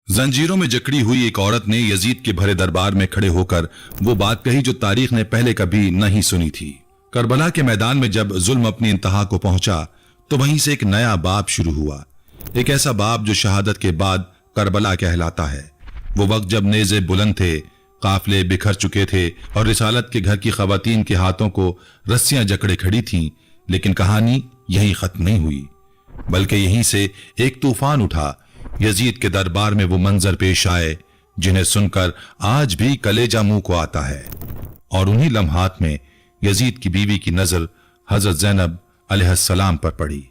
जंजीरों में जकड़ी हुई एक औरत ने यजीद के भरे दरबार में खड़े होकर वो बात कही जो तारीख ने पहले कभी नहीं सुनी थी। करबला के मैदान में जब जुल्म अपनी इंतहा को पहुंचा तो वहीं से एक नया बाब शुरू हुआ, एक ऐसा बाब जो शहादत के बाद करबला कहलाता है। वो वक्त जब नेज़े बुलंद थे, काफले बिखर चुके थे और रिसालत के घर की खवातीन के हाथों को रस्सियां जकड़े खड़ी थीं, लेकिन कहानी यहीं खत्म नहीं हुई, बल्कि यहीं से एक तूफान उठा। यजीद के दरबार में वो मंजर पेश आए जिन्हें सुनकर आज भी कलेजा मुंह को आता है। और उन्हीं लम्हात में यजीद की बीवी की नजर हजरत ज़ैनब अलैहिस्सलाम पर पड़ी।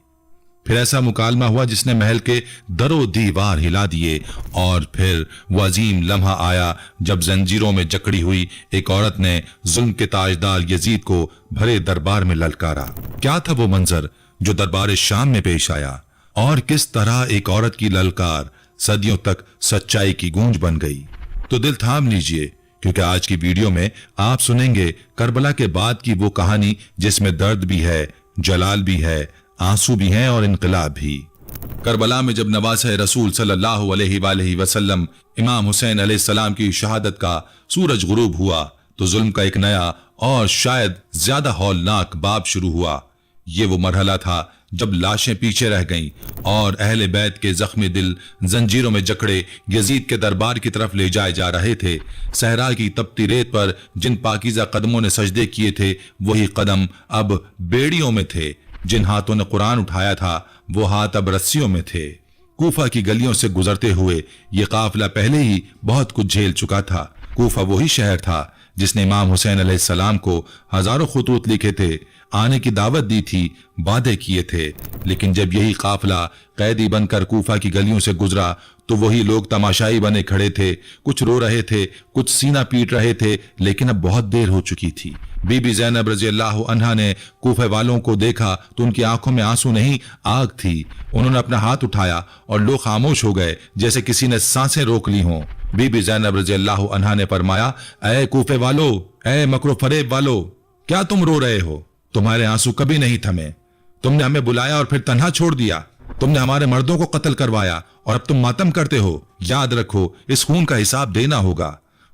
फिर ऐसा मुकालमा हुआ जिसने महल के दरो दीवार हिला दिए। और फिर वो अजीम लम्हा आया जब जंजीरों में जकड़ी हुई एक औरत ने जुल्म के ताजदार यजीद को भरे दरबार में ललकारा। क्या था वो मंजर जो दरबार शाम में पेश आया, और किस तरह एक औरत की ललकार सदियों तक सच्चाई की गूंज बन गई। तो दिल थाम लीजिए, क्योंकि आज की वीडियो में आप सुनेंगे करबला के बाद की वो कहानी जिसमें दर्द भी है, जलाल भी है, आंसू भी हैं और इनकलाब भी। करबला में जब नवासे रसूल सल्लल्लाहु अलैहि वसल्लम इमाम हुसैन अलैहिस्सलाम की शहादत का सूरज गुरूब हुआ तो जुल्म का एक नया और शायद ज्यादा हौलनाक बाब शुरू हुआ। ये वो मरहला था जब लाशें पीछे रह गईं और अहले बैत के जख्मी दिल जंजीरों में जकड़े यजीद के दरबार की तरफ ले जाए जा रहे थे। सहरा की तपती रेत पर जिन पाकीज़ा कदमों ने सजदे किए थे, वही कदम अब बेड़ियों में थे। जिन हाथों ने कुरान उठाया था, वो हाथ अब रस्सियों में थे। कूफा की गलियों से गुजरते हुए ये काफिला पहले ही बहुत कुछ झेल चुका था। कूफा वही शहर था जिसने इमाम हुसैन अलैहिस्सलाम को हजारों खुतूत लिखे थे, आने की दावत दी थी, वादे किए थे। लेकिन जब यही काफिला कैदी बनकर कूफा की गलियों से गुजरा तो वही लोग तमाशाई बने खड़े थे। कुछ रो रहे थे, कुछ सीना पीट रहे थे, लेकिन अब बहुत देर हो चुकी थी। बीबी ज़ैनब रज़ी अल्लाह अन्हा ने कूफे वालों को देखा तो उनकी आंखों में आंसू नहीं, आग थी। उन्होंने अपना हाथ उठाया और लोग खामोश हो गए, जैसे किसी ने सांसें रोक ली हों। बीबी ज़ैनब रज़ी अल्लाह अन्हा ने फरमाया, ऐ कूफे वालो, ऐ मकरो फरेब वालो, क्या तुम रो रहे हो? तुम्हारे आंसू कभी नहीं थमे। तुमने हमें बुलाया और फिर तन्हा छोड़ दिया। तुमने हमारे मर्दों को कत्ल करवाया और अब तुम मातम करते हो। याद रखो, इस खून का हिसाब देना होगा।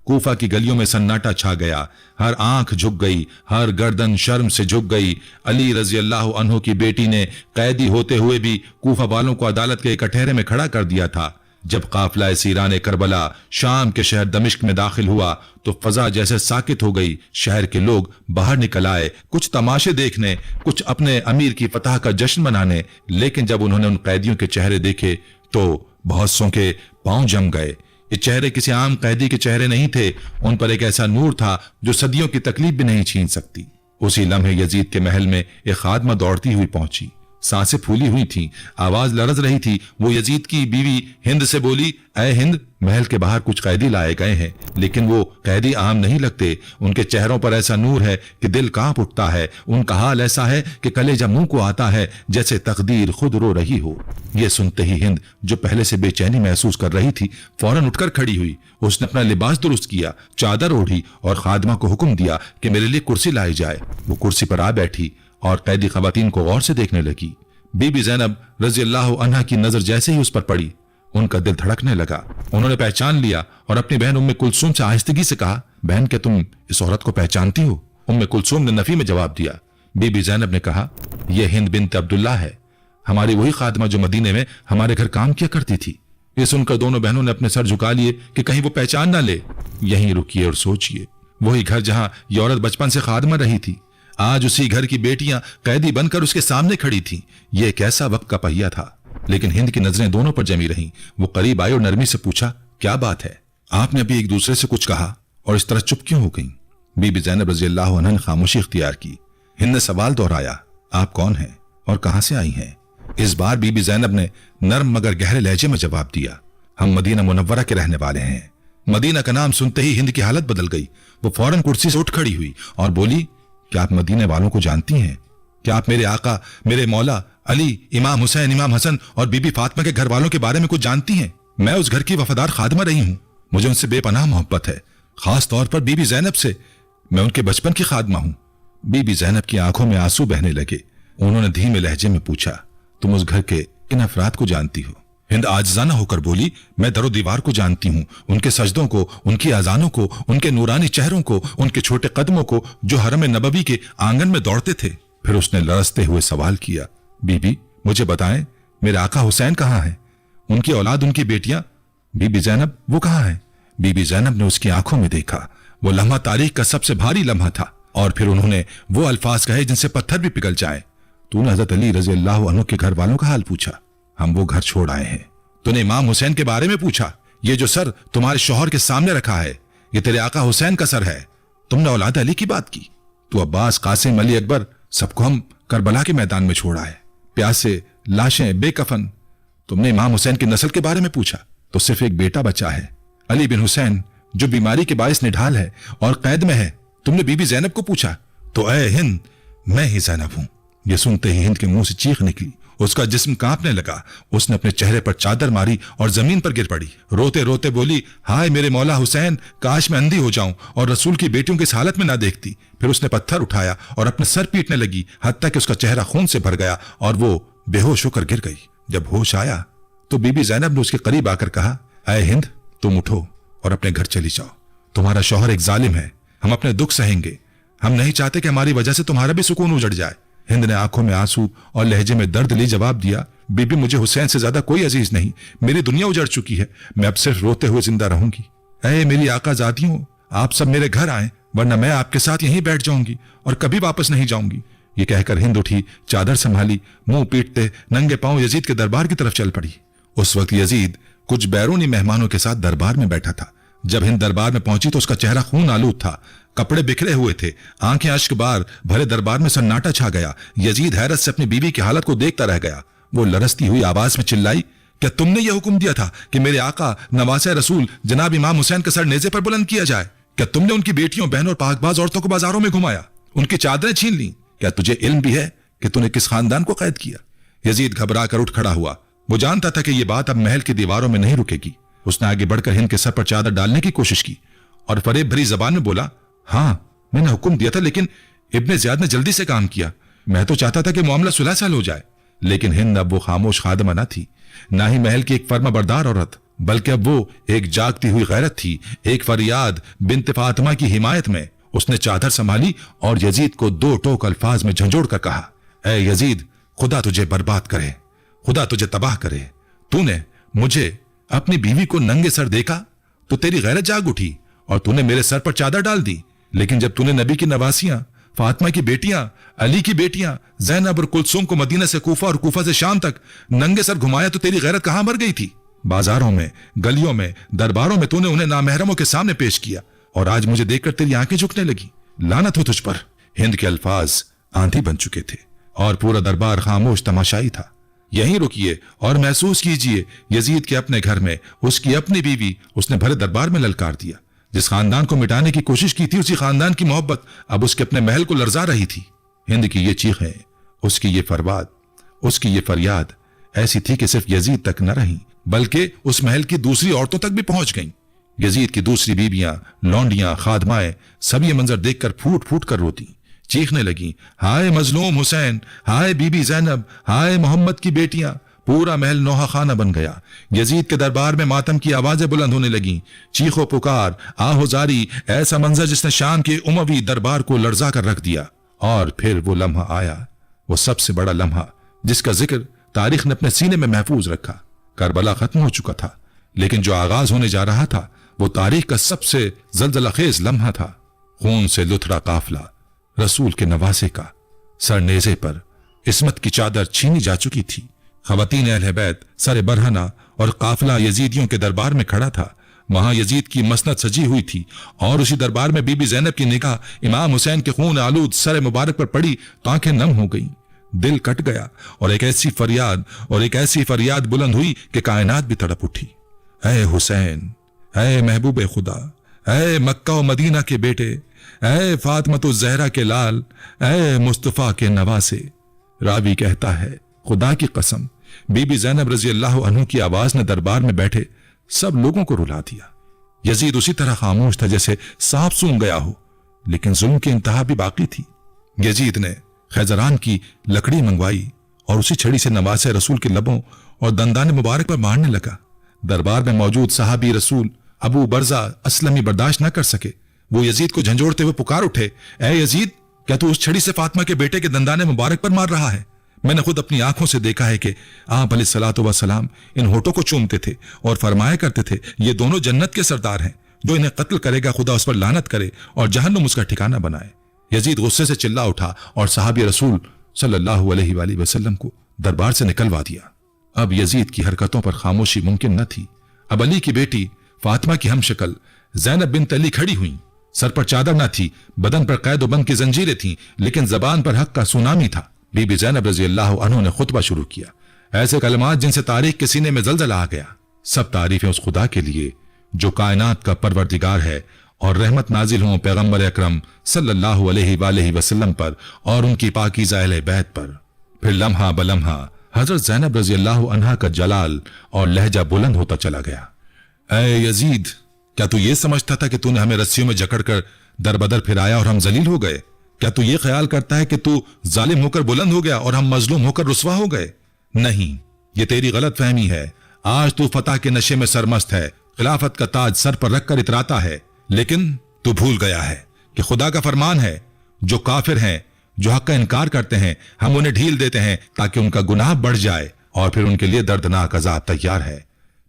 कूफा की गलियों में सन्नाटा छा गया। हर आंख झुक गई, हर गर्दन शर्म से झुक गई। अली रजी अल्लाह अन्हु की बेटी ने कैदी होते हुए भी कूफा वालों को अदालत के कटहरे में खड़ा कर दिया था। जब काफिला सीरान करबला शाम के शहर दमिश्क में दाखिल हुआ तो फजा जैसे साकित हो गई। शहर के लोग बाहर निकल आए, कुछ तमाशे देखने, कुछ अपने अमीर की फतह का जश्न मनाने। लेकिन जब उन्होंने उन कैदियों के चेहरे देखे तो बहुत सौ के पांव जम गए। ये चेहरे किसी आम कैदी के चेहरे नहीं थे, उन पर एक ऐसा नूर था जो सदियों की तकलीफ भी नहीं छीन सकती। उसी लम्हे यजीद के महल में एक खादमा दौड़ती हुई पहुंची। सांसें फूली हुई थीं, आवाज लरज रही थी। वो यजीद की बीवी हिंद से बोली, ऐ हिंद, महल के बाहर कुछ कैदी लाए गए हैं, लेकिन वो कैदी आम नहीं लगते। उनके चेहरों पर ऐसा नूर है कि दिल कांप उठता है। उनका हाल ऐसा है कि कलेजा मुंह को आता है, जैसे तकदीर खुद रो रही हो। ये सुनते ही हिंद, जो पहले से बेचैनी महसूस कर रही थी, फौरन उठकर खड़ी हुई। उसने अपना लिबास दुरुस्त किया, चादर ओढ़ी और खादमा को हुक्म दिया कि मेरे लिए कुर्सी लाई जाए। वो कुर्सी पर आ बैठी और कैदी खवातीन को गौर से देखने लगी। बीबी ज़ैनब रज़ी अल्लाह अन्हा की नजर जैसे ही उस पर पड़ी, उनका दिल धड़कने लगा। उन्होंने पहचान लिया और अपनी बहन उम्मे कुलसूम से आहिस्तगी से कहा, बहन, क्या तुम इस औरत को पहचानती हो? उम्मे कुलसूम ने नफी में जवाब दिया। बीबी ज़ैनब ने कहा, यह हिंद बिन्त अब्दुल्ला है, हमारी वही खादमा जो मदीने में हमारे घर काम किया करती थी। ये सुनकर दोनों बहनों ने अपने सर झुका लिए कि कहीं वो पहचान ना ले। यहीं रुकिए और सोचिए, वही घर जहां ये औरत बचपन से खादमा रही थी, आज उसी घर की बेटियां कैदी बनकर उसके सामने खड़ी थीं। यह कैसा वक्त का पहिया था। लेकिन हिंद की नजरें दोनों पर जमी रहीं। वो करीब आई और नरमी से पूछा, क्या बात है? आपने अभी एक दूसरे से कुछ कहा और इस तरह चुप क्यों हो गई? बीबी ज़ैनब रज़ी अल्लाह अन्हा ने खामोशी इख्तियार की। हिंद ने सवाल दोहराया, आप कौन हैं और कहां से आई हैं? इस बार बीबी ज़ैनब ने नर्म मगर गहरे लहजे में जवाब दिया, हम मदीना मुनव्वरा के रहने वाले हैं। मदीना का नाम सुनते ही हिंद की हालत बदल गई। वो फौरन कुर्सी से उठ खड़ी हुई और बोली, क्या आप मदीने वालों को जानती हैं? क्या आप मेरे आका, मेरे मौला अली, इमाम हुसैन, इमाम हसन और बीबी फातिमा के घर वालों के बारे में कुछ जानती हैं? मैं उस घर की वफादार खादमा रही हूं। मुझे उनसे बेपनाह मोहब्बत है, खास तौर पर बीबी ज़ैनब से। मैं उनके बचपन की खादमा हूं। बीबी ज़ैनब की आंखों में आंसू बहने लगे। उन्होंने धीमे लहजे में पूछा, तुम उस घर के किन अफराद को जानती हो? ہند आजिज़ाना होकर बोली, मैं दरो दीवार को जानती हूँ, उनके सजदों को, उनकी अजानों को, उनके नूरानी चेहरों को, उनके छोटे कदमों को जो हरम नबवी के आंगन में दौड़ते थे। फिर उसने लरसते हुए सवाल किया, बीबी मुझे बताएं, मेरे आका हुसैन कहाँ है? उनकी औलाद, उनकी बेटियां, बीबी जैनब वो कहाँ है? बीबी जैनब ने उसकी आंखों में देखा। वो लम्हा तारीख का सबसे भारी लम्हा था। और फिर उन्होंने वो अल्फाज कहे जिनसे पत्थर भी पिघल जाए। तूने हजरत अली रजी अल्लाह अन्हु के घर वालों का हाल पूछा? हम वो घर छोड़ आए हैं। तूने इमाम हुसैन के बारे में पूछा? ये जो सर तुम्हारे शौहर के सामने रखा है, ये तेरे आका हुसैन का सर है। तुमने औलाद अली की बात की? तू अब्बास, कासिम, अली अकबर सबको हम करबला के मैदान में छोड़ा है, प्यासे, लाशें, बेकफन। तुमने इमाम हुसैन की नस्ल के बारे में पूछा? तो सिर्फ एक बेटा बचा है, अली बिन हुसैन, जो बीमारी के बायस निढाल है और कैद में है। तुमने बीबी जैनब को पूछा? तो ऐ हिंद, मैं ही जैनब हूं। यह सुनते ही हिंद के मुंह से चीख निकली। उसका जिस्म कांपने लगा। उसने अपने चेहरे पर चादर मारी और जमीन पर गिर पड़ी। रोते रोते बोली, हाय मेरे मौला हुसैन, काश मैं अंधी हो जाऊं और रसूल की बेटियों की इस हालत में ना देखती। फिर उसने पत्थर उठाया और अपने सर पीटने लगी, हत्ता कि उसका चेहरा खून से भर गया और वो बेहोश होकर गिर गई। जब होश आया तो बीबी जैनब ने उसके करीब आकर कहा, ऐ हिंद, तुम उठो और अपने घर चली जाओ। तुम्हारा शौहर एक जालिम है। हम अपने दुख सहेंगे। हम नहीं चाहते कि हमारी वजह से तुम्हारा भी सुकून उजड़ जाए। हिंद ने आंखों में आंसू और लहजे में दर्द ली जवाब दिया, बीबी मुझे हुसैन से ज्यादा कोई अजीज नहीं। मेरी दुनिया उजड़ चुकी है। मैं अब सिर्फ रोते हुए जिंदा रहूंगी। ऐ मेरी आका जातियों, आप सब मेरे घर आए, वरना मैं आपके साथ यहीं बैठ जाऊंगी और कभी वापस नहीं जाऊंगी। ये कहकर हिंद उठी, चादर संभाली, मुंह पीटते नंगे पांव यजीद के दरबार की तरफ चल पड़ी। उस वक्त यजीद कुछ बैरूनी मेहमानों के साथ दरबार में बैठा था। जब हिंद दरबार में पहुंची तो उसका चेहरा खून आलूद था, कपड़े बिखरे हुए थे, आंखें अश्क बार भरे दरबार में सन्नाटा छा गया। यजीद हैरत से अपनी बीवी की हालत को देखता रह गया। वो लरसती हुई आवाज में चिल्लाई, क्या तुमने यह हुक्म दिया था कि मेरे आका नवासे रसूल जनाब इमाम हुसैन का सर नेजे पर बुलंद किया जाए? क्या तुमने उनकी बेटियों, बहनों और पाकबाज औरतों को बाजारों में घुमाया, उनकी चादरें छीन ली? क्या तुझे इल्म भी है कि तूने किस खानदान को कैद किया? यजीद घबरा कर उठ खड़ा हुआ। वो जानता था कि यह बात अब महल की दीवारों में नहीं रुकेगी। उसने आगे बढ़कर हिंद के सर पर चादर डालने की कोशिश की और फरेब भरी जबान में बोला, हाँ मैंने हुक्म दिया था, लेकिन इब्ने ज़ियाद ने जल्दी से काम किया। मैं तो चाहता था कि मामला सुलह साल हो जाए। लेकिन हिंद अब वो खामोश खादमा न थी, ना ही महल की एक फर्मा बरदार औरत, बल्कि अब वो एक जागती हुई गैरत थी, एक फरियाद बिन्त फातिमा की हिमायत में। उसने चादर संभाली और यजीद को दो टोक अल्फाज में झंझोड़ कर कहा, ऐ यजीद, खुदा तुझे बर्बाद करे, खुदा तुझे तबाह करे। तूने मुझे अपनी बीवी को नंगे सर देखा तो तेरी गैरत जाग उठी और तूने मेरे सर पर चादर डाल दी। लेकिन जब तूने नबी की नवासियां, फातिमा की बेटियां, अली की बेटियां, ज़ैनब और कुलसूम को मदीना से कूफा और कूफा से शाम तक नंगे सर घुमाया तो तेरी गैरत कहां मर गई थी? बाजारों में, गलियों में, दरबारों में तूने उन्हें नामहरमों के सामने पेश किया और आज मुझे देखकर तेरी आंखें झुकने लगी। लानत हो तुझ पर। हिंद के अल्फाज आंधी बन चुके थे और पूरा दरबार खामोश तमाशाई था। यहीं रुकिए और महसूस कीजिए, यजीद के अपने घर में उसकी अपनी बीवी उसने भरे दरबार में ललकार दिया। जिस खानदान को मिटाने की कोशिश की थी, उसी खानदान की मोहब्बत अब उसके अपने महल को लर्जा रही थी। हिंद की ये चीखें, उसकी ये फरवाद, उसकी ये फरियाद ऐसी थी कि सिर्फ यजीद तक न रही, बल्कि उस महल की दूसरी औरतों तक भी पहुंच गईं। यजीद की दूसरी बीबियां, लौंडियां, खादमाएं सब ये मंजर देखकर फूट फूट कर रोती, चीखने लगी, हाय मजलूम हुसैन, हाय बीबी जैनब, हाय मोहम्मद की बेटियां। पूरा महल नौहा खाना बन गया। यजीद के दरबार में मातम की आवाजें बुलंद होने लगी, चीखो पुकार, आहोजारी, ऐसा मंजर जिसने शाम के उमवी दरबार को लर्जा कर रख दिया। और फिर वो लम्हा आया, वो सबसे बड़ा लम्हा जिसका जिक्र तारीख ने अपने सीने में महफूज रखा। करबला खत्म हो चुका था, लेकिन जो आगाज होने जा रहा था वो तारीख का सबसे जलजलाखेज लम्हा था। खून से लुथड़ा काफला, रसूल के नवासे का, सर नेजे पर इस्मत की चादर छीनी जा चुकी थी। खवातीन अहले बैत सर बरहना और काफिला यजीदियों के दरबार में खड़ा था। वहां यजीद की मसनद सजी हुई थी और उसी दरबार में बीबी जैनब की निगाह इमाम हुसैन के खून आलूद सर मुबारक पर पड़ी तो आंखें नम हो गईं, दिल कट गया और एक ऐसी फरियाद बुलंद हुई कि कायनात भी तड़प उठी। ऐ हुसैन, ऐ महबूब खुदा, ऐ मक्का और मदीना के बेटे, ऐ फातिमा ज़हरा के लाल, ऐ मुस्तफा के नवासे। रावी कहता है, खुदा की कसम, बीबी जैनब रजी अल्लाह अन्हु की आवाज ने दरबार में बैठे सब लोगों को रुला दिया। यजीद उसी तरह खामोश था जैसे सांप सूंघ गया हो, लेकिन जुल्म की इंतहा भी बाकी थी। यजीद ने खैजरान की लकड़ी मंगवाई और उसी छड़ी से नवासे रसूल के लबों और दंदान मुबारक पर मारने लगा। दरबार में मौजूद सहाबी रसूल अबू बरजा असलमी बर्दाश्त न कर सके। वो यजीद को झंझोड़ते हुए पुकार उठे, ए यजीद, क्या तू उस छड़ी से फातिमा के बेटे के दंदाने मुबारक पर मार रहा है? मैंने खुद अपनी आंखों से देखा है कि आप अलैहिस्सलातु वस्सलाम इन होठों को चूमते थे और फरमाया करते थे, ये दोनों जन्नत के सरदार हैं, जो इन्हें कत्ल करेगा खुदा उस पर लानत करे और जहन्नुम उसका ठिकाना बनाए। यजीद गुस्से से चिल्ला उठा और सहाबी रसूल सल्लल्लाहु अलैहि वसल्लम को दरबार से निकलवा दिया। अब यजीद की हरकतों पर खामोशी मुमकिन न थी। अब अली की बेटी फातिमा की हमशक्ल ज़ैनब बिन्त अली खड़ी हुई। सर पर चादर न थी, बदन पर कैद बंद की जंजीरें थीं, लेकिन जबान पर हक का सुनामी था। बीबी ज़ैनब रज़ी अल्लाह अन्हा ने खुतबा शुरू किया, ऐसे कलमात जिनसे तारीख के सीने में जलजला आ गया। सब तारीफें उस खुदा के लिए जो कायनात का परवरदिगार है और रहमत नाजिल हो पैगंबर अकरम सल्लल्लाहु अलैहि वसल्लम पर और उनकी पाकीज़ा अहले बैत पर। फिर लम्हा बलम्हा हजरत ज़ैनब रज़ी अल्लाह अन्हा का जलाल और लहजा बुलंद होता चला गया। ऐ यजीद, क्या तू ये समझता था कि तूने हमें रस्सियों में जकड़कर दरबदर फिराया और हम जलील हो गए? क्या तू ये ख्याल करता है कि तू जालिम होकर बुलंद हो गया और हम मजलूम होकर रुसवा हो गए? नहीं, ये तेरी गलत फहमी है। आज तू फतह के नशे में सरमस्त है, खिलाफत का ताज सर पर रखकर इतराता है, लेकिन तू भूल गया है कि खुदा का फरमान है, जो काफिर हैं, जो हक का इनकार करते हैं, हम उन्हें ढील देते हैं ताकि उनका गुनाह बढ़ जाए और फिर उनके लिए दर्दनाक अजाब तैयार है।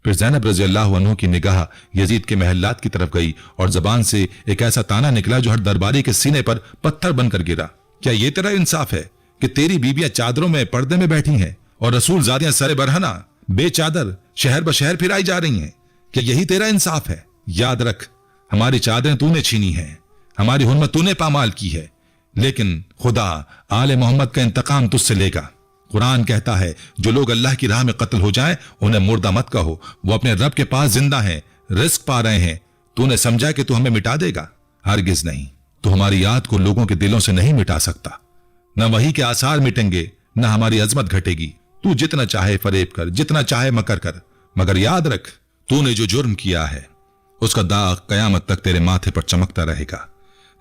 फिर ज़ैनब रज़ी अल्लाह अन्हा की निगाह यजीद के महल्लात की तरफ गई और जबान से एक ऐसा ताना निकला जो हर दरबारी के सीने पर पत्थर बनकर गिरा। क्या ये तेरा इंसाफ है कि तेरी बीबियां चादरों में पर्दे में बैठी हैं और रसूल ज़ादियां सरे बरहना बेचादर शहर बशहर फिराई जा रही हैं? क्या यही तेरा इंसाफ है? याद रख, हमारी चादरें तूने छीनी हैं, हमारी हुर्मत तूने पामाल की है, लेकिन खुदा आले मोहम्मद का इंतकाम तुझसे लेगा। कुरान कहता है, जो लोग अल्लाह की राह में कत्ल हो जाएं, उन्हें मुर्दा मत कहो, वो अपने रब के पास जिंदा हैं, रिस्क पा रहे हैं। तूने समझा कि तू हमें मिटा देगा? हरगिज नहीं। तू हमारी याद को लोगों के दिलों से नहीं मिटा सकता। न वही के आसार मिटेंगे, न हमारी अजमत घटेगी। तू जितना चाहे फरेब कर, जितना चाहे मकर कर, मगर याद रख, तूने जो जुर्म किया है उसका दाग कयामत तक तेरे माथे पर चमकता रहेगा।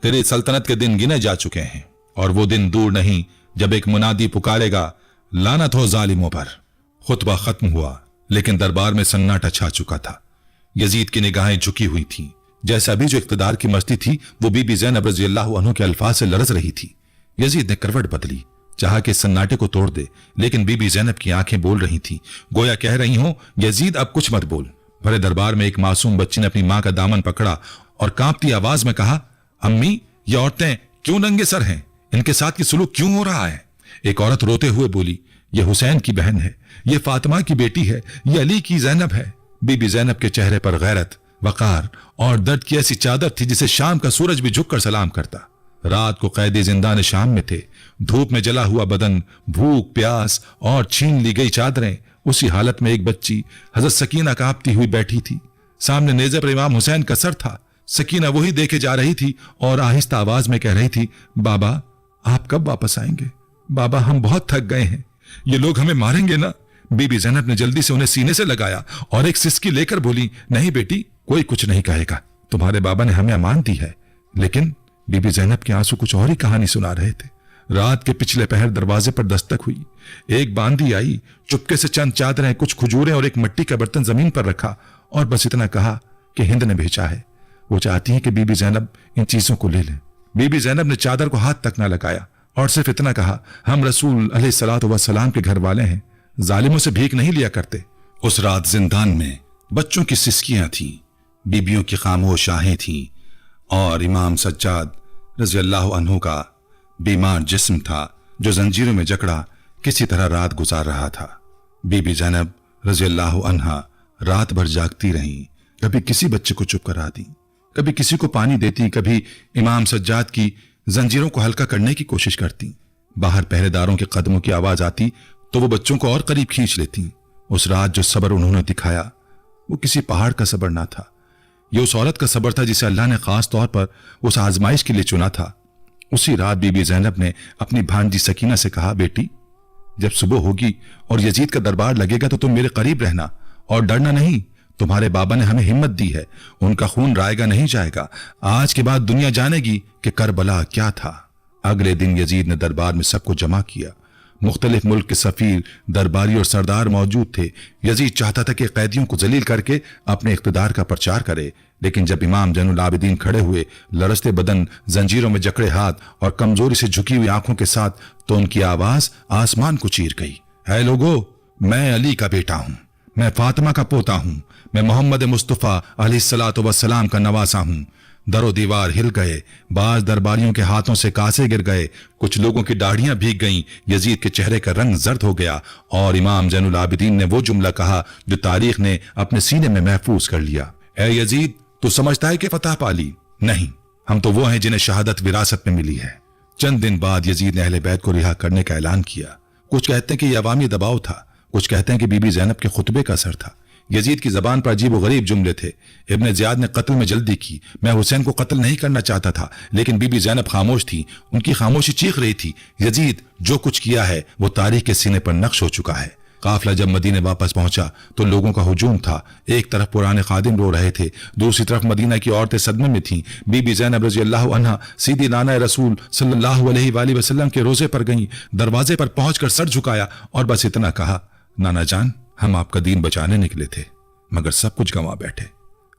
तेरी सल्तनत के दिन गिने जा चुके हैं और वो दिन दूर नहीं जब एक मुनादी पुकारेगा, लानत हो जालिमों पर। खुतबा खत्म हुआ, लेकिन दरबार में सन्नाटा छा चुका था। यजीद की निगाहें झुकी हुई थीं, जैसे अभी जो इख्तिदार की मस्ती थी वो बीबी ज़ैनब रज़ी अल्लाह अन्हा के अल्फाज से लरज रही थी। यजीद ने करवट बदली, चाहा कि सन्नाटे को तोड़ दे, लेकिन बीबी ज़ैनब की आंखें बोल रही थीं, गोया कह रही हो, यजीद अब कुछ मत बोल। भरे दरबार में एक मासूम बच्ची ने अपनी मां का दामन पकड़ा और कांपती आवाज में कहा, अम्मी, ये औरतें क्यों नंगे सर हैं? इनके साथ की सुलूक क्यों हो रहा है? एक औरत रोते हुए बोली, ये हुसैन की बहन है, ये फातिमा की बेटी है, ये अली की ज़ैनब है। बीबी ज़ैनब के चेहरे पर गैरत, वकार और दर्द की ऐसी चादर थी जिसे शाम का सूरज भी झुककर सलाम करता। रात को कैदी जिंदान शाम में थे, धूप में जला हुआ बदन, भूख प्यास और छीन ली गई चादरें। उसी हालत में एक बच्ची हजरत सकीना कांपती हुई बैठी थी। सामने नेज़े पर इमाम हुसैन का सर था। सकीना वही देखे जा रही थी और आहिस्ता आवाज में कह रही थी, बाबा आप कब वापस आएंगे? बाबा हम बहुत थक गए हैं, ये लोग हमें मारेंगे ना? बीबी ज़ैनब ने जल्दी से उन्हें सीने से लगाया और एक सिसकी लेकर बोली, नहीं बेटी, कोई कुछ नहीं कहेगा, तुम्हारे बाबा ने हमें अमान दी है। लेकिन बीबी ज़ैनब के आंसू कुछ और ही कहानी सुना रहे थे। रात के पिछले पहर दरवाजे पर दस्तक हुई। एक बांदी आई, चुपके से चंद चादरें, कुछ खजूरें और एक मिट्टी का बर्तन जमीन पर रखा और बस इतना कहा कि हिंद ने भेजा है, वो चाहती है कि बीबी ज़ैनब इन चीजों को ले ले। बीबी ज़ैनब ने चादर को हाथ तक ना लगाया और सिर्फ इतना कहा, हम रसूल अलैहिस्सलातु वस्सलाम के घर वाले हैं, जालिमों से भीख नहीं लिया करते। उस रात जिंदान में बच्चों की सिसकियां थीं, बीबियों की खामोश आहें थीं और इमाम सज्जाद रज़ी अल्लाह अन्हु का बीमार जिस्म था जो जंजीरों में जकड़ा किसी तरह रात गुजार रहा था। बीबी ज़ैनब रज़ी अल्लाह अन्हा रात भर जागती रहीं, कभी किसी बच्चे को चुप करा दी, कभी किसी को पानी देती, कभी इमाम सज्जाद की जंजीरों को हल्का करने की कोशिश करती। बाहर पहरेदारों के कदमों की आवाज आती तो वो बच्चों को और करीब खींच लेती। उस रात जो सब्र उन्होंने दिखाया वो किसी पहाड़ का सब्र ना था, ये उस औरत का सब्र था जिसे अल्लाह ने खास तौर पर उस आजमाइश के लिए चुना था। उसी रात बीबी ज़ैनब ने अपनी भांजी सकीना से कहा, बेटी जब सुबह होगी और यजीद का दरबार लगेगा तो तुम मेरे करीब रहना और डरना नहीं। तुम्हारे बाबा ने हमें हिम्मत दी है, उनका खून रायगा नहीं जाएगा। आज के बाद दुनिया जानेगी कि करबला क्या था। अगले दिन यजीद ने दरबार में सबको जमा किया, मुख्तलिफ मुल्क के सफीर, दरबारी और सरदार मौजूद थे। यजीद चाहता था कि कैदियों को जलील करके अपने इख्तिदार का प्रचार करे, लेकिन जब इमाम जैनुल आबिदीन खड़े हुए, लरसते बदन, जंजीरों में जकड़े हाथ और कमजोरी से झुकी हुई आंखों के साथ, तो उनकी आवाज आसमान को चीर गई। है लोगो, मैं अली का बेटा हूं, मैं फातिमा का पोता हूं, मैं मोहम्मद मुस्तफा अलैहिस्सलातु वस्सलाम का नवासा हूं। दरो दीवार हिल गए, बाज दरबारियों के हाथों से कासे गिर गए, कुछ लोगों की दाढ़ियां भीग गईं, यजीद के चेहरे का रंग जर्द हो गया और इमाम जैनुल आबिदीन ने वो जुमला कहा जो तारीख ने अपने सीने में महफूज कर लिया। ए यजीद, तू समझता है कि फतह पाली? नहीं, हम तो वो हैं जिन्हें शहादत विरासत में मिली है। चंद दिन बाद यजीद ने अहले बैत को रिहा करने का ऐलान किया। कुछ कहते हैं कि यह अवामी दबाव था, कुछ कहते हैं कि बीबी ज़ैनब के खुतबे का असर था। यजीद की जबान पर अजीब व गरीब जुमले थे। इब्ने ज़ियाद ने कत्ल में जल्दी की। मैं हुसैन को कत्ल नहीं करना चाहता था, लेकिन बीबी ज़ैनब खामोश थी। उनकी खामोशी चीख रही थी। यजीद, जो कुछ किया है वो तारीख के सीने पर नक्श हो चुका है। काफिला जब मदीने वापस पहुंचा तो लोगों का हुजूम था। एक तरफ पुराने खादिम रो रहे थे, दूसरी तरफ मदीना की औरतें सदमे में थीं। बीबी ज़ैनब रज़ी अल्लाह अन्हा सीधी नाना रसूल सल्लल्लाहु अलैहि वसल्लम के रोजे पर गईं। दरवाजे पर पहुंचकर सर झुकाया और बस इतना कहा, नाना जान, हम आपका दीन बचाने निकले थे, मगर सब कुछ गंवा बैठे।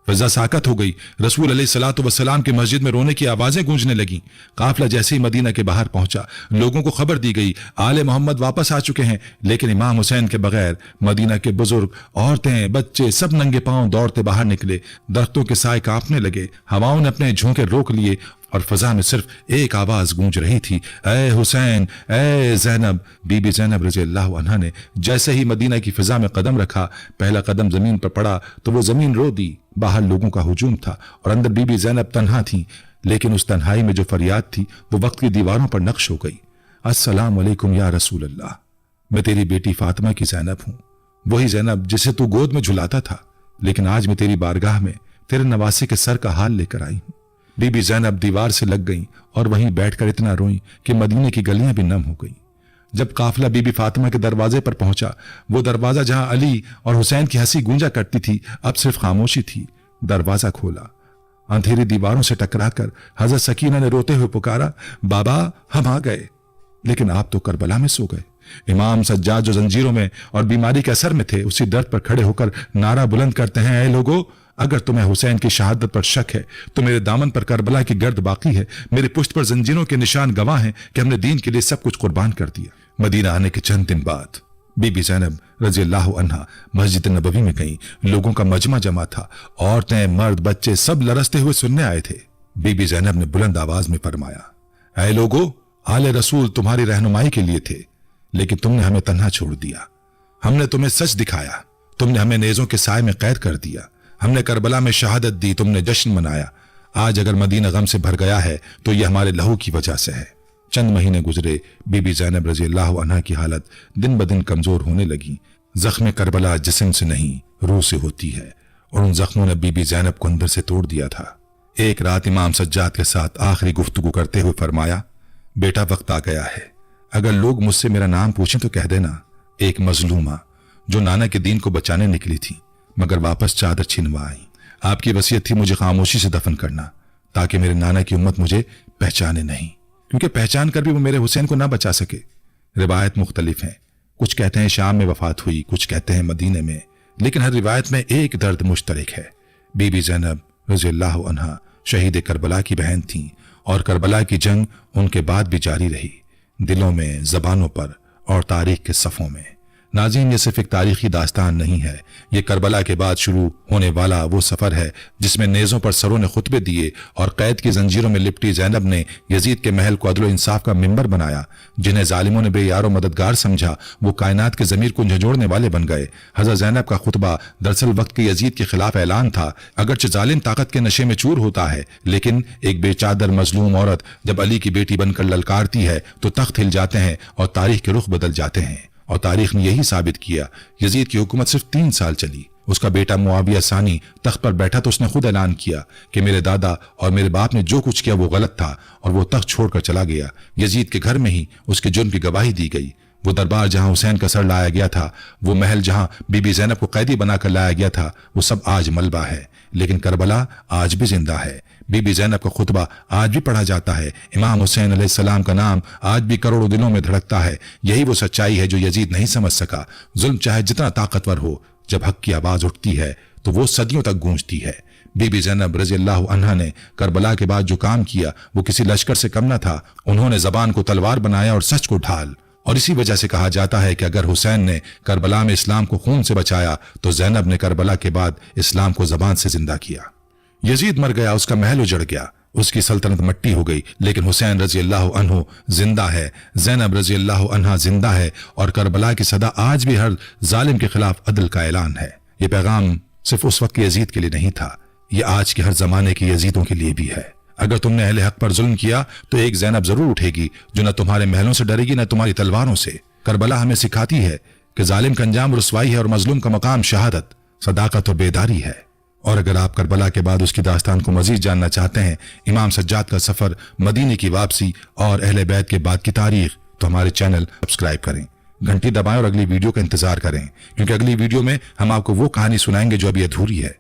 फिजा साकत हो गई। रसूल अलैहिस्सलातु वस्सलाम की मस्जिद में रोने की आवाजें गूंजने लगीं। काफिला जैसे ही मदीना के बाहर पहुंचा, लोगों को खबर दी गई, आले मोहम्मद वापस आ चुके हैं। लेकिन इमाम हुसैन के बगैर मदीना के बुजुर्ग, औरतें, बच्चे सब नंगे पांव दौड़ते बाहर निकले। दरख्तों के साए कांपने लगे, हवाओं ने अपने झोंके रोक लिए और फजा में सिर्फ एक आवाज गूंज रही थी, ए हुसैन, ए ज़ैनब। बीबी ज़ैनब रज़ी अल्लाह अन्हा ने जैसे ही मदीना की फिजा में कदम रखा, पहला कदम जमीन पर पड़ा तो वो जमीन रो दी। बाहर लोगों का हुजूम था और अंदर बीबी ज़ैनब तन्हा थी, लेकिन उस तन्हाई में जो फरियाद थी वो वक्त की दीवारों पर नक्श हो गई। अस्सलाम वालेकुम या रसूल अल्लाह, मैं तेरी बेटी फातिमा की ज़ैनब हूं, वही ज़ैनब जिसे तू गोद में झुलाता था, लेकिन आज मैं तेरी बारगाह में तेरे नवासे के सर का हाल लेकर आई हूं। बीबी ज़ैनब दीवार से लग गई और वहीं बैठकर इतना रोई कि मदीने की गलियां भी नम हो गई। जब काफिला बीबी फातिमा के दरवाजे पर पहुंचा, वो दरवाजा जहां अली और हुसैन की हंसी गूंजा करती थी, अब सिर्फ खामोशी थी। दरवाजा खोला, अंधेरी दीवारों से टकराकर हजरत सकीना ने रोते हुए पुकारा, बाबा हम आ गए। लेकिन आप तो करबला में सो गए। इमाम सज्जाद जो जंजीरों में और बीमारी के असर में थे, उसी दर्द पर खड़े होकर नारा बुलंद करते हैं, ऐ लोगो, अगर तुम्हें हुसैन की शहादत पर शक है तो मेरे दामन पर करबला की गर्द बाकी है, मेरे पुश्त पर जंजीरों के निशान गवाह हैं कि हमने दीन के लिए सब कुछ कुर्बान कर दिया। मदीना आने के चंद दिन बाद बीबी ज़ैनब रज़ी अल्लाह अन्हा मस्जिद नबवी में गईं। लोगों का मजमा जमा था, औरतें, मर्द, बच्चे सब लरसते हुए सुनने आए थे। बीबी ज़ैनब ने बुलंद आवाज में फरमाया, ऐ लोगो, आले रसूल तुम्हारी रहनुमाई के लिए थे, लेकिन तुमने हमें तन्हा छोड़ दिया। हमने तुम्हें सच दिखाया, तुमने हमें नेज़ों के साए में कैद कर दिया। हमने करबला में शहादत दी, तुमने जश्न मनाया। आज अगर मदीना गम से भर गया है तो यह हमारे लहू की वजह से है। चंद महीने गुजरे, बीबी ज़ैनब रज़ी अल्लाह अन्हा की हालत दिन ब दिन कमजोर होने लगी। जख्म करबला जिस्म से नहीं रूह से होती है, और उन जख्मों ने बीबी ज़ैनब को अंदर से तोड़ दिया था। एक रात इमाम सज्जाद के साथ आखिरी गुफ्तगू करते हुए फरमाया, बेटा वक्त आ गया है, अगर लोग मुझसे मेरा नाम पूछें तो कह देना, एक मजलूमा जो नाना के दीन को बचाने निकली थी मगर वापस चादर छिनवा आई। आपकी वसीयत थी मुझे खामोशी से दफन करना, ताकि मेरे नाना की उम्मत मुझे पहचाने नहीं, क्योंकि पहचान कर भी वो मेरे हुसैन को ना बचा सके। रिवायत मुख्तलिफ हैं, कुछ कहते हैं शाम में वफात हुई, कुछ कहते हैं मदीने में, लेकिन हर रिवायत में एक दर्द मुश्तरक है। बीबी ज़ैनब रज़ी अल्लाह अन्हा शहीद करबला की बहन थीं और करबला की जंग उनके बाद भी जारी रही, दिलों में, जबानों पर और तारीख के सफ़ों में। नाज़रीन, ये सिर्फ एक तारीखी दास्तान नहीं है, ये करबला के बाद शुरू होने वाला वो सफ़र है जिसमें नेज़ों पर सरों ने खुतबे दिए और कैद की जंजीरों में लिपटी ज़ैनब ने यजीद के महल को अदल इंसाफ का मिंबर बनाया। जिन्हें जालिमों ने बेयारो मददगार समझा, वो कायनात के ज़मीर को झंझोड़ने वाले बन गए। हज़रत ज़ैनब का खुतबा दरअसल वक्त के यजीद के खिलाफ ऐलान था। अगरचे जालिम ताकत के नशे में चूर होता है, लेकिन एक बेचादर मजलूम औरत जब अली की बेटी बनकर ललकारती है तो तख्त हिल जाते हैं और तारीख के रुख बदल जाते हैं। और तारीख ने यही साबित किया। यजीद की हुकूमत सिर्फ 3 साल चली। उसका बेटा मुआविया सानी तख्त पर बैठा तो उसने खुद ऐलान किया कि मेरे दादा और मेरे बाप ने जो कुछ किया वो गलत था, और वो तख्त छोड़कर चला गया। यजीद के घर में ही उसके जुर्म की गवाही दी गई। वो दरबार जहां हुसैन का सर लाया गया था, वो महल जहां बीबी ज़ैनब को कैदी बनाकर लाया गया था, वो सब आज मलबा है। लेकिन करबला आज भी जिंदा है। बीबी ज़ैनब का खुतबा आज भी पढ़ा जाता है। इमाम हुसैन अलैहिस्सलाम का नाम आज भी करोड़ों दिलों में धड़कता है। यही वो सच्चाई है जो यजीद नहीं समझ सका। जुल्म चाहे जितना ताकतवर हो, जब हक की आवाज उठती है तो वो सदियों तक गूंजती है। बीबी ज़ैनब रज़ी अल्लाह अन्हा ने करबला के बाद जो काम किया वो किसी लश्कर से कम न था। उन्होंने जबान को तलवार बनाया और सच को ढाल। और इसी वजह से कहा जाता है कि अगर हुसैन ने करबला में इस्लाम को खून से बचाया तो ज़ैनब ने करबला के बाद इस्लाम को जबान से जिंदा किया। यजीद मर गया, उसका महल उजड़ गया, उसकी सल्तनत मट्टी हो गई, लेकिन हुसैन रज़ी अल्लाह अन्हु जिंदा है, ज़ैनब रज़ी अल्लाह अन्हा जिंदा है, और करबला की सदा आज भी हर जालिम के खिलाफ अदल का ऐलान है। ये पैगाम सिर्फ उस वक्त के यजीद के लिए नहीं था, ये आज के हर जमाने के यजीदों के लिए भी है। अगर तुमने अहले हक पर जुल्म किया तो एक ज़ैनब जरूर उठेगी जो न तुम्हारे महलों से डरेगी न तुम्हारी तलवारों से। करबला हमें सिखाती है कि जालिम का अंजाम रुसवाई है और मजलूम का मकाम शहादत, सदाकत और बेदारी है। और अगर आप करबला के बाद उसकी दास्तान को मजीद जानना चाहते हैं, इमाम सज्जाद का सफर, मदीने की वापसी और अहले बैत के बाद की तारीख, तो हमारे चैनल सब्सक्राइब करें, घंटी दबाएं और अगली वीडियो का इंतजार करें, क्योंकि अगली वीडियो में हम आपको वो कहानी सुनाएंगे जो अभी अधूरी है।